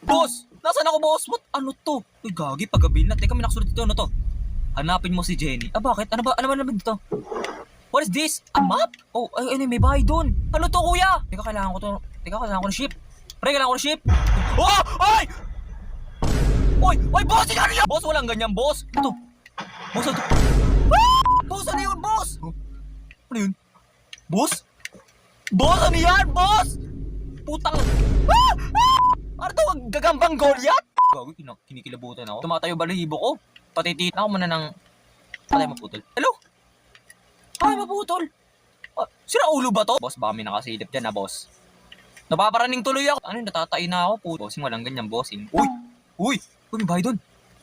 Boss! Nasaan ako, boss? What? Ano to? Uy, gagi, paggabi na. Teka, may nakasunod dito. Ano to? Hanapin mo si Jenny. Ah, bakit? Ano ba? Ano ba naman dito? What is this? A map? Oh, ay, may bahay doon. Ano to, kuya? Teka, kailangan ko to. Teka, kailangan ko ng ship. Pre, kailangan ko ng ship. Oh! Ay! Oy! Oy, boss! Ano yan? Boss, walang ganyan, boss. Ito. Boss, ano to? Ah! Boss, ano yun, boss? Ano yun? Boss? Boss, ano yan, boss? Putang... Ah! Ah! Ano to? Gagambang Goliath? Gago, kinikilabutan ako. Tumatayo balahibo ko. Patitit ako muna ng... Patay maputol. Hello? Ay, maputol. Sira ulo ba to? Boss, baka may nakasilip dyan na, boss. Napaparaning tuloy ako. Ano yung natatain na ako? Bossing, walang ganyan, bossing. Uy! Uy! Uy, may bahay doon.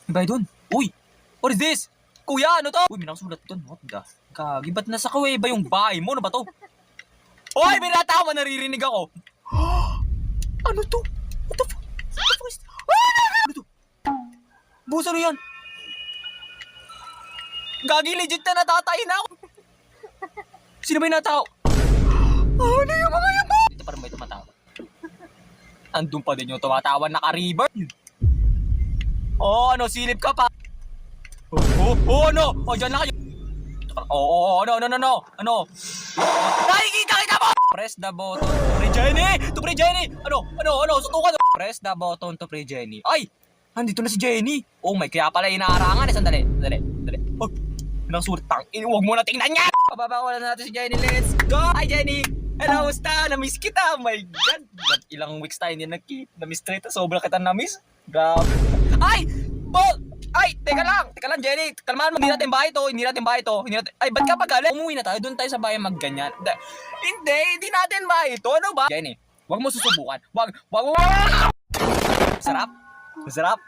May bahay doon. Uy! What is this? Kuya, ano to? Uy, may nakasulat doon. What the? Kagi, ba't nasa Kuweba yung bahay mo? Ano ba to? Uy, may natawa, naririnig ako. Ano to? What the fuck? What the fuck is... Ano to? Boss, ano yan? Gagi, legit na natatay na ako. Sino ba yung natao? Ano yung mga yan ba? Dito parang may tumatawa. Andun pa din yung tumatawan naka-river. Oh, ano, silip ka pa. Oh, ano? Oh, dyan lang kayo. Oh, ano. Ano? Nakikita kita mo! Press the button to pre Jenny! To pre Jenny! Ano? Sutukan! Press the button to pre Jenny. Ay! Andito na si Jenny! Oh my, kaya pala inaarangan. Sandali. Oh, nasulit tang. Huwag mo na tingnan yan! Pababa ko na natin si Jenny. Let's go! Hi, Jenny! Hello, musta? Na-miss kita! Oh my God! Ilang weeks tayo hindi nag-keep. Na-miss kita. Sobrang kita na-miss. Grabe. Ay! Ay! Teka lang, Jenny. Kalmahan mo. Hindi natin bahay to. Ay, ba't ka pagalit? Umuwi na tayo. Doon tayo sa bahay magganyan. Hindi natin bahay to. Ano ba? Jenny, huwag mo susubukan. Huwag. Masarap.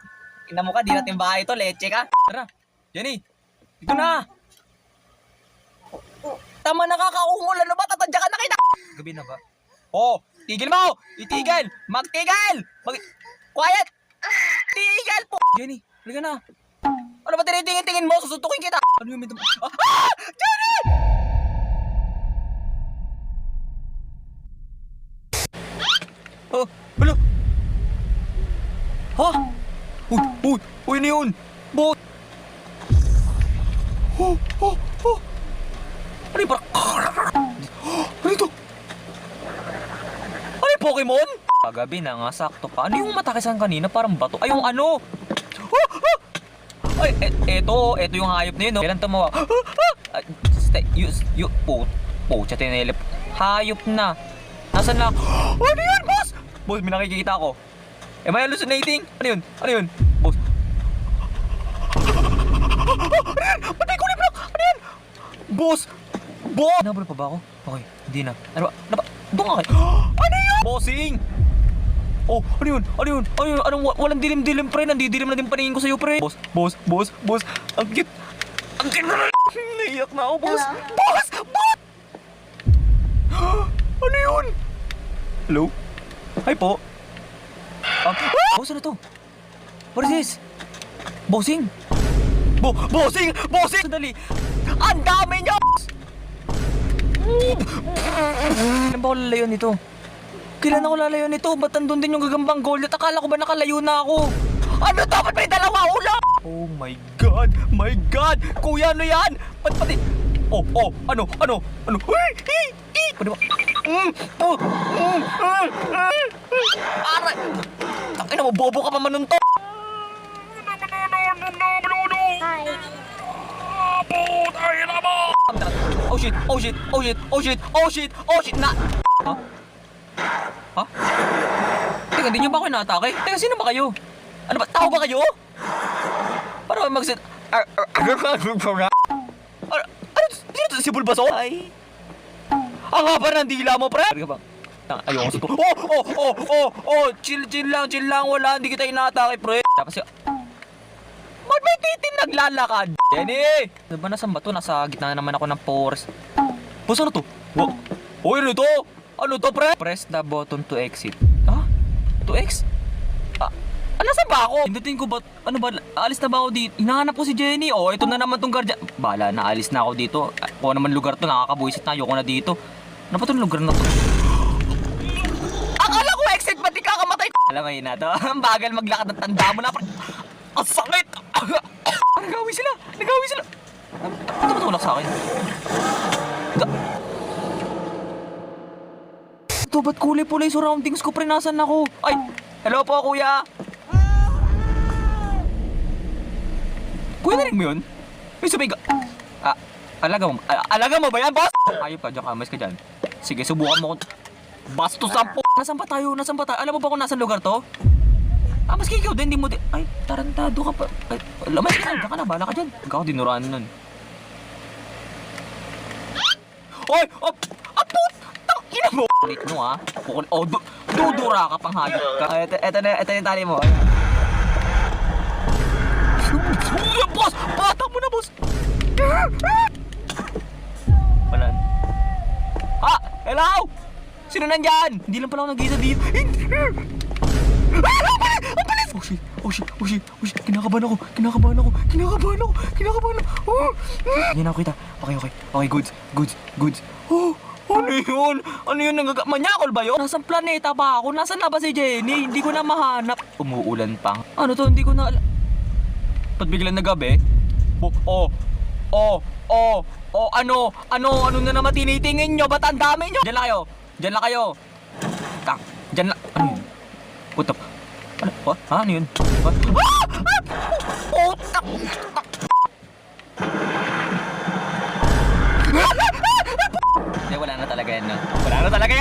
Ina mo ka, di natin bahay to. Leche ka. Tara. Jenny, dito na. Tama, nakakaungol. Ano ba? Tatadya ka na kita. Gabi na ba? Oh, tigil mo! Itigil! Magtigil! Quiet! Tigil po! Jenny, halika na. Ano ba tinitingin-tingin mo? Susuntukin kita! Ano yung medyo... Ah! Jenny! Oh, hello? Ha? Uy, ano yun? Bot! Ano yung parang... Ano ito? Ano yung Pokemon? Pagabi na nga, sakto pa. Ano yung matakisan kanina? Parang bato. Ay, yung ano? Ay, eto yung hayop na yun, no? Kailan tumawa? Pucha, tinelep. Hayop na. Nasaan na? Ano yun, boss? Boss, may nakikita ako. Am I hallucinating? Ano yun? Boss. Ano yun? Patay ko na, ano yun? Boss! Nabula pa ba ako? Okay, hindi na. Ano ba? Doon nga kayo. Ano yun? Bossing! Oh, ano yun? Anong walang dilim-dilim, pre? Nandidilim na din paningin ko sa'yo, pre. Boss. Ang cute. Naiyak na ako, boss. Boss! Ano yun? Hello? Hi po. Boss, ano to? What is this? Bossing! Bossing! Sandali! Ang dami niyo! Kailan ba ako lalayo nito? Kailan ako lalayo nito? Ba't nandun din yung gagambang Goliath? Akala ko ba nakalayo na ako? Ano to? Ba't may dalawa ulo? Oh my God! Kuya, ano yan? Ba't pati... Oh, ano? Pwede ba? Aray! Takina mo, bobo ka pa manunto! Oh shit! Na! Ha? Teka, hindi niyo ba ako inaatake? Teka, sino ba kayo? Ano ba? Tao ba kayo? Para mag-sit... Ano? Dito si Bulbasaur? Ay... Ang haba ng dila mo, pre! Pwede ka bang... Ayoko sa to. Chill lang. Wala, hindi kita inaatake, pre. Tapos yung... Ba't may titin naglalakad? Jenny! Ano ba nasaan ba to? Nasa gitna naman ako ng forest. Boss, ano to? Uy, ano to? Ano to, pre? Press the button to exit. Ha? To X? Nasaan ba ako? Hindutin ko ba? Ano ba? Aalis na ba ako dito? Hinahanap ko si Jenny. Oh, ito na naman tong guardian. Bala, naalis na ako dito. Kung naman lugar to, nakakabuisit na. Ayoko na dito. Ano ba itong lugar na to? Akala ko exit, ba't di kakamatay? Alam mo yun na to. Ang bagal maglakad ng tanda mo na. Ang sakit! Nagawi sila! Nagawi sila! Ano matulak sa akin? Ito, ba't kulay-pulay surroundings ko? Nasan ako? Ay! Hello po, kuya! Kuya, narinig mo yun? May sumiga. Alaga mo ba yan, boss? Ayop ka, dyan ka, mas ka dyan. Sige, subukan mo kung... Bastos ang po! Nasaan pa tayo? Nasaan pa tayo? Alam mo ba kung nasaan lugar to? Maski ikaw din, di mo din... Ay, tarantado ka pa. Ay, lamay ka na, ka na, bala ka dyan. Huwag ako dinuraan nun. Oy! Apot! Ina mo! Kulit mo, ha? Oh, dudura ka pang hayop ka. Ito yung tali mo. Boss! Patang mo na, boss! Wala. Hello! Sino nandyan? Hindi lang pala ako nag-isa dito. Oh shit. Kinakabahan ako. Hindi na ako kita. Okay, goods. Ano yun? Manyakol ba yun? Nasaan planeta ba ako? Nasaan na ba si Jenny? Hindi ko na mahanap. Umuulan pang. Ano to? Hindi ko na alam. Ba't biglang nagabi? Ano na naman tinitingin nyo? Ba't ang dami nyo? Diyan lang kayo. Diyan lang. Ano yun? Putok. Ano? What? Ano yun? What? Putak! Wala na talaga yan, no? Wala na talaga!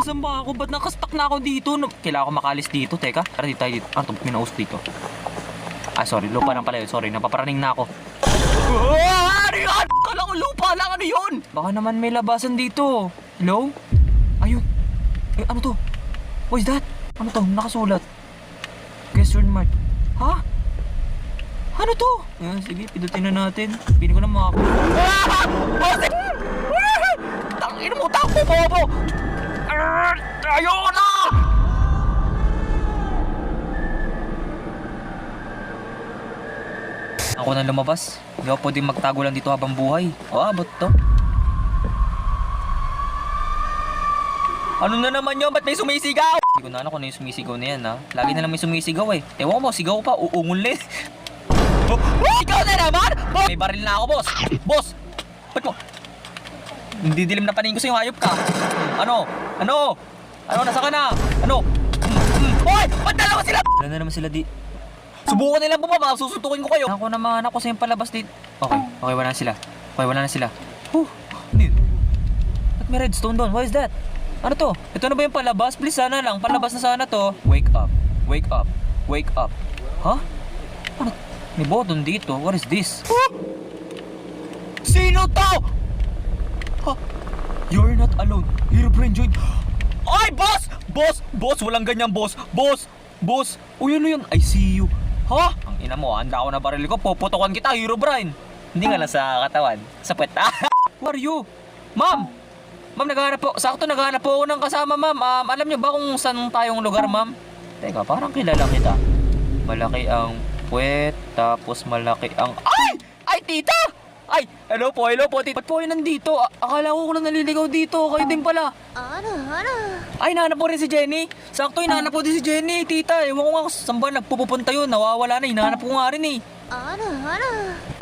Saan ba ako? Ba't nakastuck na ako dito? Kailangan ko makalis dito. Teka, tara dito tayo dito. Ano ito? Minaus dito. Sorry. Lupa lang pala yun. Sorry, napaparaning na ako. Ano yun? Kala ko lupa lang. Ano yun? Baka naman may labasan dito. Hello? Ayun. Ano to? What is that? Ano to? Nakasulat. Question mark. Ha? Ano to? Sige, pidutin na natin. Pili ko na makakuha. Tangin mo, takbo mo! Ayoko na! Ako na lumabas. Hindi ako pwedeng magtago lang dito habang buhay. Abot to. Ano na naman yun? Ba't may sumisigaw? Hindi ko na alam kung ano yung sumisigaw na yan, ha? Lagi na lang may sumisigaw, eh. Ewan mo, sigaw pa, uungol eh. Ikaw na naman! May baril na ako, boss! Boss! Ba't mo? Hindi dilim na paningin ko sa'yo, hayop ka. Ano? Nasa ka na? Ano? Hoy! Ba't dalawa sila? Wala na naman sila di... Subukan nilang bumaba, susuntukin ko kayo. Ako naman, ako sa yung palabas dito. Okay, wala na sila. Ano yun? Ba't may redstone doon? What is that? Ano to? Ito na ba yung palabas? Please, sana lang. Palabas na sana to. Wake up. Huh? Ano? May button dito. What is this? Sino to? You're not alone. Herobrine joined. Ay, boss! Boss! Walang ganyan, boss! Boss! Uy, ano yun? I see you. Ang ina mo, handa ako na baril ko. Puputokan kita, Herobrine. Hindi nga lang sa katawan. Sa puwet. Who are you? Ma'am, sakto naghahanap po ako ng kasama, ma'am. Alam niyo ba kung saan tayong lugar, ma'am? Teka, parang kilala kita. Malaki ang puwet, tapos malaki ang... Ay, tita! Ay, hello po, tita. Ba't po kayo nandito? Akala ko lang naliligaw dito. Kayo din pala. Ay, nahanap po rin si Jenny. Sakto, hinahanap po din si Jenny, tita. Ewan ko nga kung saan ba nagpupunta yun. Nawawala na, hinahanap ko nga rin eh.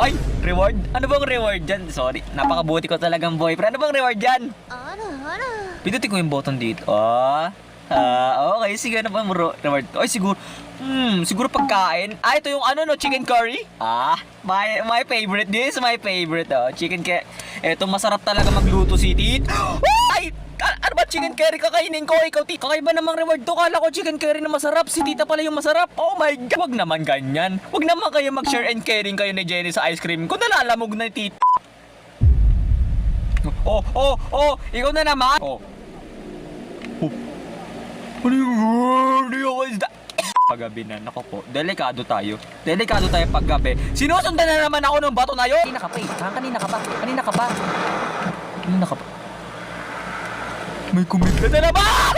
Ay, reward? Ano bang reward dyan? Sorry, napakabuti ko talagang boyfriend. Ano bang reward dyan? Pindutin ko yung button dito. Okay, sige, ano bang reward to? Ay, siguro pagkain. Ito yung chicken curry. My favorite. This is my favorite, chicken curry. Ito, masarap talaga magluto si Tit. Ay, ano ba chicken curry kakainin ko? Ikaw, Tit. Kakaiba namang reward to. Kala ko chicken curry na masarap. Si Tita pala yung masarap. Oh my God. Wag naman ganyan. Wag naman kayo mag-share and caring kayo ni Jenny sa ice cream. Kung nalalamog na ni Tita. Ikaw na naman. Ano yung paggabi na, naku po, delikado tayo paggabi. Sinusundan na naman ako ng bato na yun. Kanina ka pa. May kumigla na naman!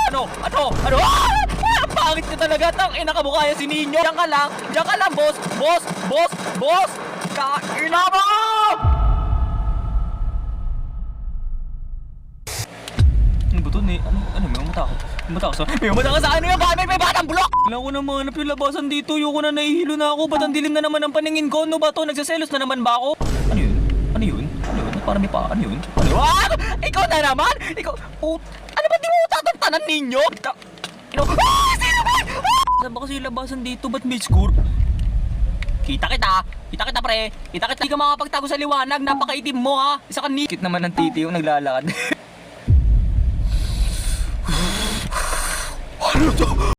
Ano? Ang pangit ka talaga, tangina ka mukha yan si Ninyo. Diyan ka lang, boss! Kaina mo! Ano ba ito? May umata ako. May umatakas sa ano yung bahay, may batang bulok! Kailangan ko na mahanap yung labasan dito. Ayoko na, nahihilo na ako. Ba't ang dilim na naman ang paningin ko? Ano ba to? Nagsaselos na naman ba ako? Ano yun? Ano yun? Ano yun? Parang may pa. Ano yun? Ano? Ah! Ikaw na naman! Ikaw! Oh, ano ba di mo tatantanan ninyo? Ah! Sino ba? Ah! Saan ba kasi yung labasan dito? Ba't may score? Kita kita! Kita kita pre! Kita kita! Hindi ka makapagtago sa liwanag. Napakaitim mo ha! Isa ka nikit naman ng titi yung naglalakad. Ano to?